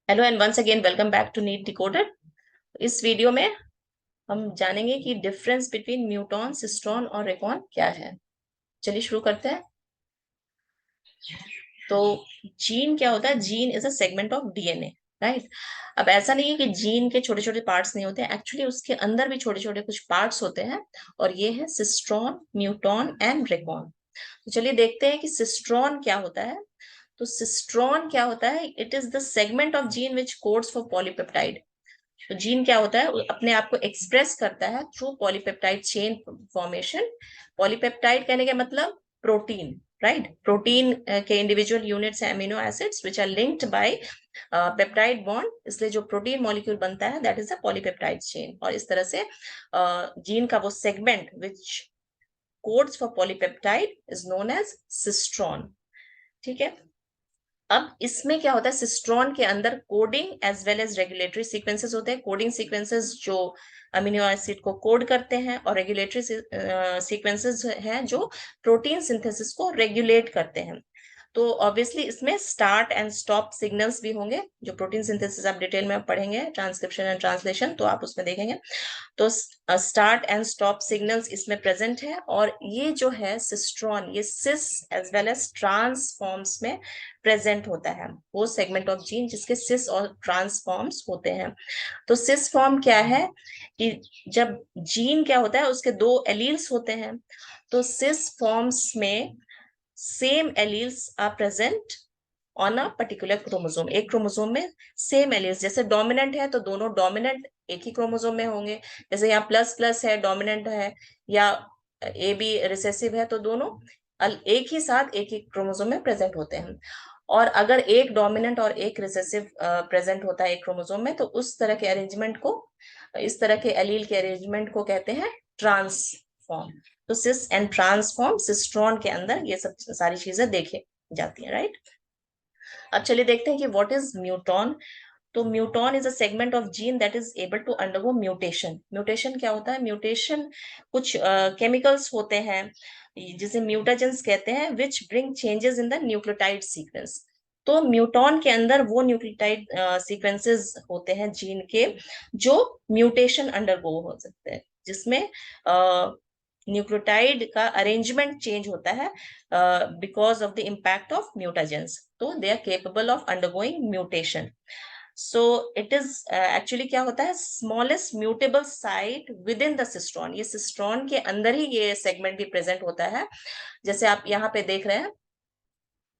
Hello and once again welcome back to NEET decoder. इस video में हम जानेंगे कि डिफरेंस बिटवीन म्यूटॉन, सिस्ट्रॉन और रेकॉन क्या है। चलिए शुरू करते हैं। तो जीन क्या होता है? Gene is a segment of DNA, right. अब ऐसा नहीं है कि जीन के छोटे छोटे पार्ट्स नहीं होते, एक्चुअली उसके अंदर भी छोटे छोटे कुछ पार्ट्स होते हैं, और ये है सिस्ट्रॉन, म्यूटॉन एंड रेकॉन। तो चलिए देखते हैं कि सिस्ट्रॉन क्या होता है। तो सिस्ट्रॉन क्या होता है? It is the segment of gene which codes for polypeptide. तो जीन क्या होता है? अपने आप को एक्सप्रेस करता है through polypeptide chain formation. Polypeptide कहने का मतलब प्रोटीन, राइट। प्रोटीन के इंडिविजुअल यूनिट्स हैं amino acids which are linked by peptide bond, इसलिए जो प्रोटीन मॉलिक्यूल बनता है that is a polypeptide chain. और इस तरह से जीन का वो segment which codes for polypeptide is known as cistron. ठीक है। अब इसमें क्या होता है? सिस्ट्रॉन के अंदर coding as well as regulatory sequences होते हैं। कोडिंग सीक्वेंसेस जो अमीनो एसिड को कोड करते हैं, और रेगुलेटरी सीक्वेंसेस हैं जो प्रोटीन सिंथेसिस को रेगुलेट करते हैं। तो ऑब्वियसली इसमें स्टार्ट एंड स्टॉप सिग्नल्स भी होंगे। जो प्रोटीन सिंथेसिस आप डिटेल में पढ़ेंगे, ट्रांसक्रिप्शन एंड ट्रांसलेशन, तो आप उसमें देखेंगे। तो स्टार्ट एंड स्टॉप सिग्नल्स इसमें प्रेजेंट है। और ये जो है सिस्ट्रॉन, ये cis as well as trans forms में प्रेजेंट होता है। वो सेगमेंट ऑफ जीन जिसके सिस और ट्रांस फॉर्म्स होते हैं। तो सिस फॉर्म क्या है? कि जब जीन क्या होता है, उसके दो एलील्स होते हैं। तो सिस फॉर्म्स में same alleles are present on a particular chromosome. एक क्रोमोसोम में सेम एलील्स, जैसे डोमिनेंट है तो दोनों डोमिनेंट एक ही क्रोमोसोम में होंगे। जैसे यहाँ प्लस प्लस है, डोमिनेंट है, या ए बी रिसेसिव है, तो दोनों एक ही साथ एक ही क्रोमोसोम में प्रेजेंट होते हैं। और अगर एक डोमिनेंट और एक रिसेसिव प्रेजेंट होता है एक क्रोमोसोम में, तो उस तरह के अरेंजमेंट को, इस तरह के एलील के अरेंजमेंट को कहते हैं ट्रांसफॉर्म। तो सिस एंड ट्रांसफॉर्म, सिस्ट्रॉन के अंदर ये सब सारी चीजें देखे जाती हैं, राइट। अब चलिए देखते हैं कि व्हाट इज म्यूटॉन। तो muton is a segment of gene that is able to undergo mutation. Mutation क्या होता है? म्यूटेशन कुछ केमिकल्स होते हैं जिसे म्यूटाजेंस कहते हैं, विच bring changes in the nucleotide sequence. तो म्यूटॉन के अंदर वो न्यूक्लियोटाइड सीक्वेंसेस होते हैं जीन के, जो म्यूटेशन अंडरगो हो सकते हैं, जिसमें न्यूक्लियोटाइड का अरेंजमेंट चेंज होता है because of the impact of mutagens. तो they are capable of undergoing mutation. So it is actually क्या होता है? Smallest mutable site within the cistron. ये सिस्ट्रॉन के अंदर ही ये सेगमेंट भी प्रेजेंट होता है, जैसे आप यहाँ पे देख रहे हैं।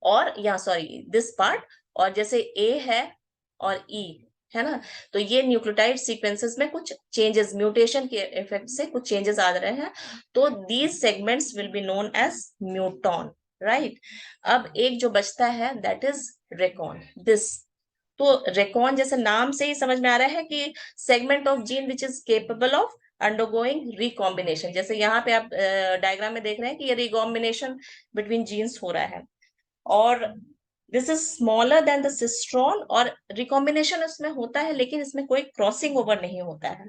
और यहाँ सॉरी दिस पार्ट, और जैसे ए है और ई है ना, तो ये न्यूक्लियोटाइड सीक्वेंसेस में कुछ चेंजेस, म्यूटेशन के इफेक्ट से कुछ चेंजेस आ रहे हैं। तो these segments will be known as muton, right. अब एक जो बचता है दैट इज रेकॉन, दिस। तो रेकॉन जैसे नाम से ही समझ में आ रहा है कि segment of gene which is capable of undergoing recombination. जैसे यहाँ पे आप डायग्राम में देख रहे हैं कि ये रिकॉम्बिनेशन बिटवीन जीन्स हो रहा है, और this is smaller than the cistron. और रिकॉम्बिनेशन इसमें होता है, लेकिन इसमें कोई क्रॉसिंग ओवर नहीं होता है,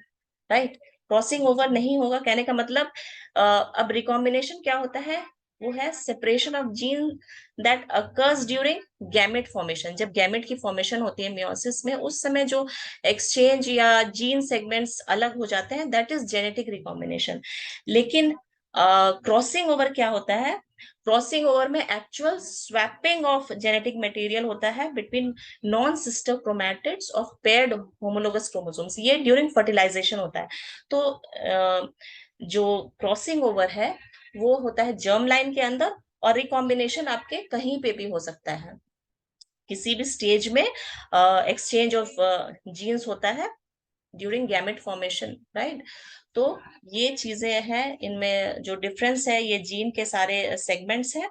राइट। क्रॉसिंग ओवर नहीं होगा कहने का मतलब, अब रिकॉम्बिनेशन क्या होता है? वो है separation of gene that occurs during gamete formation. जब गैमेट की फॉर्मेशन होती है मियोसिस में, उस समय जो एक्सचेंज या जीन सेगमेंट्स अलग हो जाते हैं, दैट इज जेनेटिक रिकॉम्बिनेशन। लेकिन क्रॉसिंग ओवर क्या होता है? क्रॉसिंग ओवर में actual swapping of genetic material होता है between non sister chromatids of paired homologous chromosomes. ये ड्यूरिंग फर्टिलाइजेशन होता है। तो जो क्रॉसिंग ओवर है वो होता है जर्म लाइन के अंदर, और रिकॉम्बिनेशन आपके कहीं पे भी हो सकता है, किसी भी स्टेज में एक्सचेंज ऑफ जीन्स होता है ड्यूरिंग गैमेट फॉर्मेशन, राइट। तो ये चीजें हैं, इनमें जो डिफरेंस है ये जीन के सारे सेगमेंट्स हैं।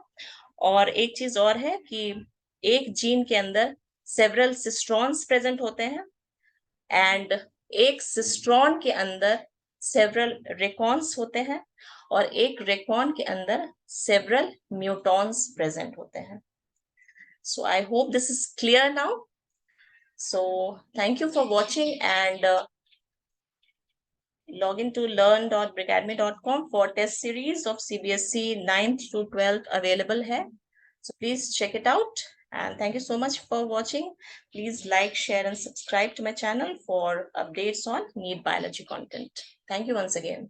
और एक चीज और है कि एक जीन के अंदर सेवरल सिस्ट्रॉन्स प्रेजेंट होते हैं, एंड एक सिस्ट्रॉन के अंदर सेवरल रेकॉन्स होते हैं, और एक रेकॉन के अंदर सेवरल म्यूटॉन्स प्रेजेंट होते हैं। So I hope this is clear now. So thank you for watching, and log in to learn.brigadme.com for test series of CBSE 9th to 12th available है. So please check it out And thank you so much for watching. Please like, share, and subscribe to my channel for updates on NEET biology content. Thank you once again.